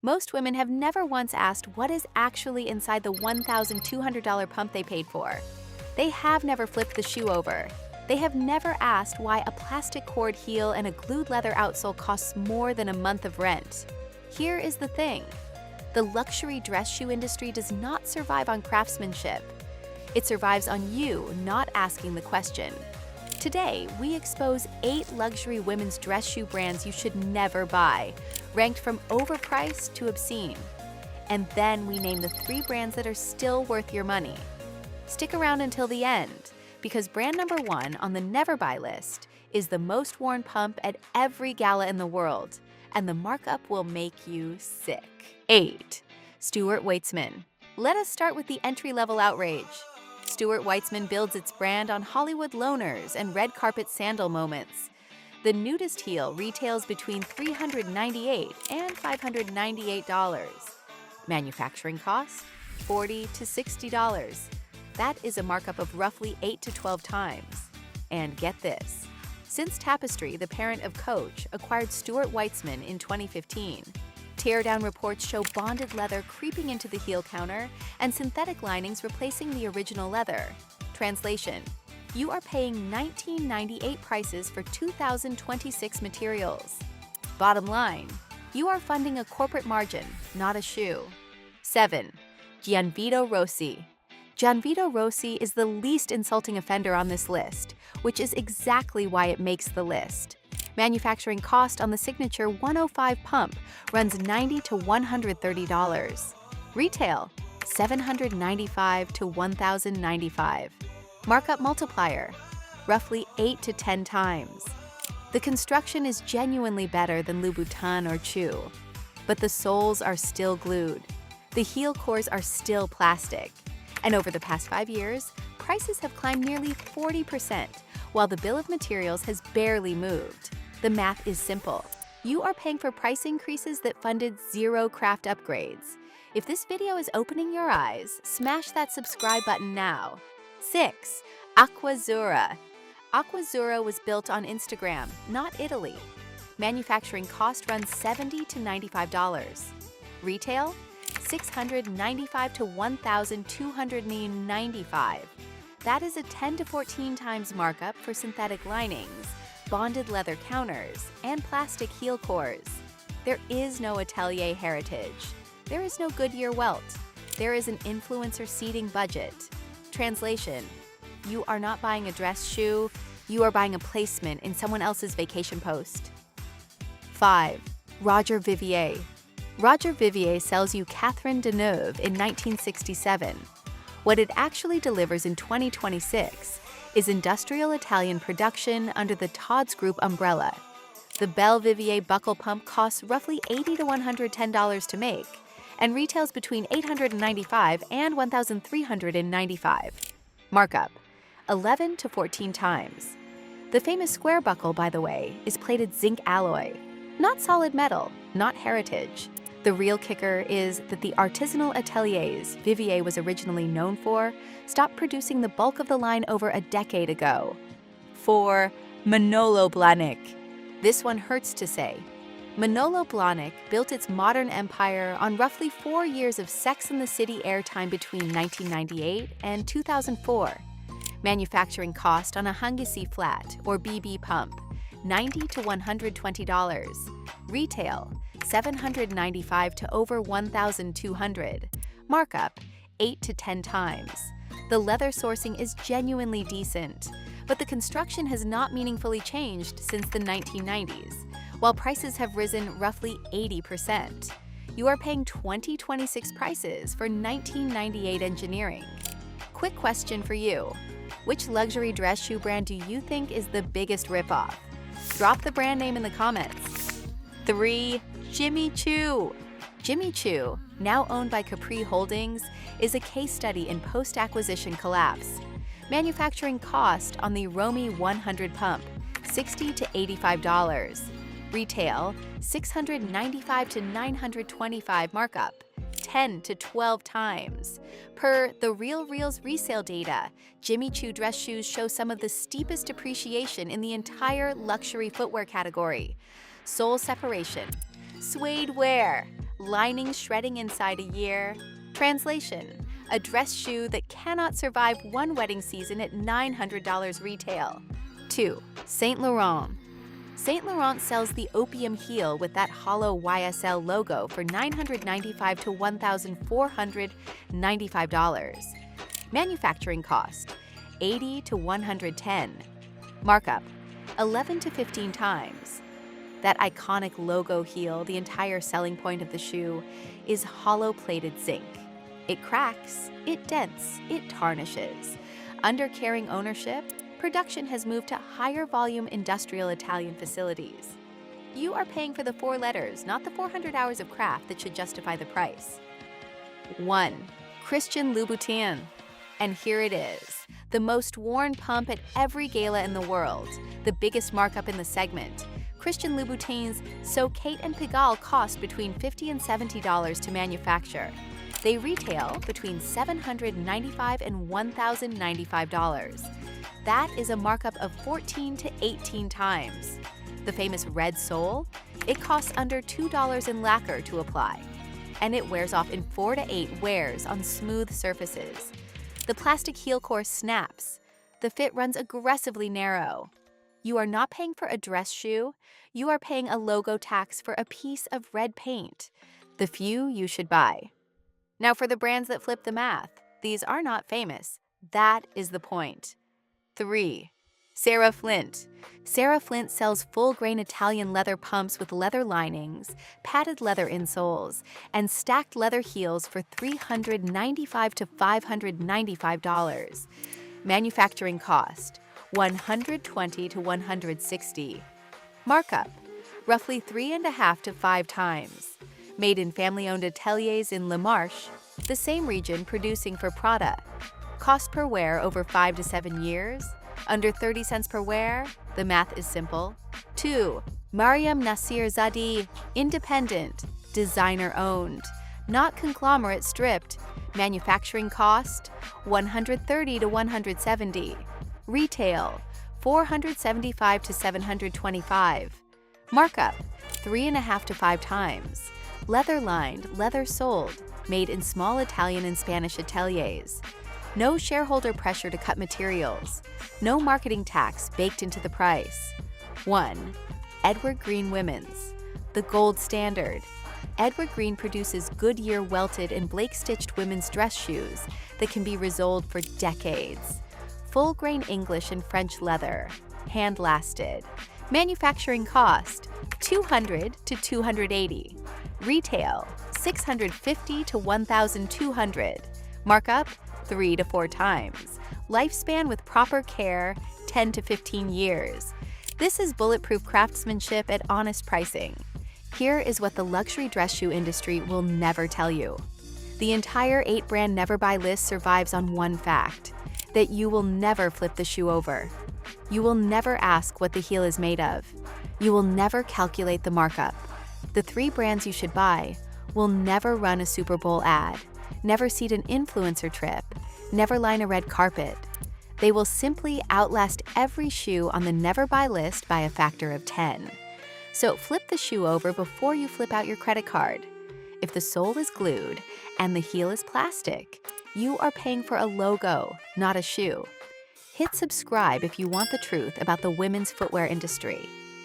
Most women have never once asked what is actually inside the $1,200 pump they paid for. They have never flipped the shoe over. They have never asked why a plastic cord heel and a glued leather outsole costs more than a month of rent. Here is the thing. The luxury dress shoe industry does not survive on craftsmanship. It survives on you not asking the question. Today, we expose 8 luxury women's dress shoe brands you should never buy, ranked from overpriced to obscene. And then we name the 3 brands that are still worth your money. Stick around until the end, because brand number 1 on the never buy list is the most worn pump at every gala in the world, and the markup will make you sick. 8. Stuart Weitzman. Let us start with the entry-level outrage. Stuart Weitzman builds its brand on Hollywood loners and red carpet sandal moments. The nudist heel retails between $398 and $598. Manufacturing costs, $40 to $60. That is a markup of roughly 8 to 12 times. And get this, since Tapestry, the parent of Coach, acquired Stuart Weitzman in 2015, teardown reports show bonded leather creeping into the heel counter and synthetic linings replacing the original leather. Translation: you are paying $1998 prices for 2026 materials. Bottom line, you are funding a corporate margin, not a shoe. 7. Gianvito Rossi. Gianvito Rossi is the least insulting offender on this list, which is exactly why it makes the list. Manufacturing cost on the signature 105 pump runs $90 to $130. Retail, $795 to $1,095. Markup multiplier, roughly 8 to 10 times. The construction is genuinely better than Louboutin or Chew, but the soles are still glued. The heel cores are still plastic. And over the past 5 years, prices have climbed nearly 40%, while the bill of materials has barely moved. The math is simple. You are paying for price increases that funded 0 craft upgrades. If this video is opening your eyes, smash that subscribe button now. 6. Aquazzura. Aquazzura was built on Instagram, not Italy. Manufacturing cost runs $70 to $95. Retail, $695 to $1,295. That is a 10 to 14 times markup for synthetic linings, bonded leather counters, and plastic heel cores. There is no Atelier heritage. There is no Goodyear welt. There is an influencer seating budget. Translation: you are not buying a dress shoe, you are buying a placement in someone else's vacation post. 5. Roger Vivier. Roger Vivier sells you Catherine Deneuve in 1967. What it actually delivers in 2026 is industrial Italian production under the Tod's Group umbrella. The Belle Vivier buckle pump costs roughly $80 to $110 to make and retails between $895 and $1,395. Markup: 11 to 14 times. The famous square buckle, by the way, is plated zinc alloy, not solid metal, not heritage. The real kicker is that the artisanal ateliers Vivier was originally known for stopped producing the bulk of the line over a decade ago. 4. Manolo Blahnik. This one hurts to say. Manolo Blahnik built its modern empire on roughly 4 years of Sex and the City airtime between 1998 and 2004. Manufacturing cost on a Hungessy flat, or BB pump, $90 to $120. Retail, $795 to over $1,200. Markup, 8 to 10 times. The leather sourcing is genuinely decent, but the construction has not meaningfully changed since the 1990s, while prices have risen roughly 80%. You are paying 2026 prices for 1998 engineering. Quick question for you. Which luxury dress shoe brand do you think is the biggest ripoff? Drop the brand name in the comments. 3. Jimmy Choo. Jimmy Choo, now owned by Capri Holdings, is a case study in post-acquisition collapse. Manufacturing cost on the Romy 100 pump, $60 to $85. Retail, $695 to $925 markup, 10 to 12 times. Per The Real Reels resale data, Jimmy Choo dress shoes show some of the steepest depreciation in the entire luxury footwear category. Sole separation, suede wear, Linings shredding inside a year. Translation: a dress shoe that cannot survive one wedding season at $900 retail. 2. Saint Laurent. Saint Laurent sells the opium heel with that hollow YSL logo for $995 to $1,495. Manufacturing cost: $80 to $110. Markup: 11 to 15 times. That iconic logo heel, the entire selling point of the shoe, is hollow-plated zinc. It cracks, it dents, it tarnishes. Under Kering ownership, production has moved to higher volume industrial Italian facilities. You are paying for the 4 letters, not the 400 hours of craft that should justify the price. 1. Christian Louboutin. And here it is, the most worn pump at every gala in the world, the biggest markup in the segment. Christian Louboutin's So Kate and Pigalle cost between $50 and $70 to manufacture. They retail between $795 and $1,095. That is a markup of 14 to 18 times. The famous red sole? It costs under $2 in lacquer to apply, and it wears off in 4 to 8 wears on smooth surfaces. The plastic heel core snaps. The fit runs aggressively narrow. You are not paying for a dress shoe, you are paying a logo tax for a piece of red paint. The few you should buy. Now for the brands that flip the math, these are not famous. That is the point. 3. Sarah Flint. Sarah Flint sells full-grain Italian leather pumps with leather linings, padded leather insoles, and stacked leather heels for $395 to $595. Manufacturing cost: $120 to $160. Markup: roughly 3.5 to 5 times. Made in family-owned ateliers in Le Marche, the same region producing for Prada. Cost per wear over 5 to 7 years. Under 30 cents per wear. The math is simple. 2. Mariam Nasir Zadi. Independent. Designer-owned. Not conglomerate stripped. Manufacturing cost: $130 to $170. Retail: $475 to $725. Markup: 3.5 to 5 times. Leather-lined, leather-soled, made in small Italian and Spanish ateliers. No shareholder pressure to cut materials. No marketing tax baked into the price. 1. Edward Green Women's. The gold standard. Edward Green produces Goodyear welted and Blake-stitched women's dress shoes that can be resoled for decades. Full-grain English and French leather. Hand-lasted. Manufacturing cost: $200 to $280. Retail: $650 to $1,200. Markup: 3 to 4 times. Lifespan with proper care: 10 to 15 years. This is bulletproof craftsmanship at honest pricing. Here is what the luxury dress shoe industry will never tell you. The entire 8-brand Never Buy list survives on one fact: that you will never flip the shoe over. You will never ask what the heel is made of. You will never calculate the markup. The 3 brands you should buy will never run a Super Bowl ad, never seat an influencer trip, never line a red carpet. They will simply outlast every shoe on the Never Buy list by a factor of 10. So flip the shoe over before you flip out your credit card. If the sole is glued and the heel is plastic, you are paying for a logo, not a shoe. Hit subscribe if you want the truth about the women's footwear industry.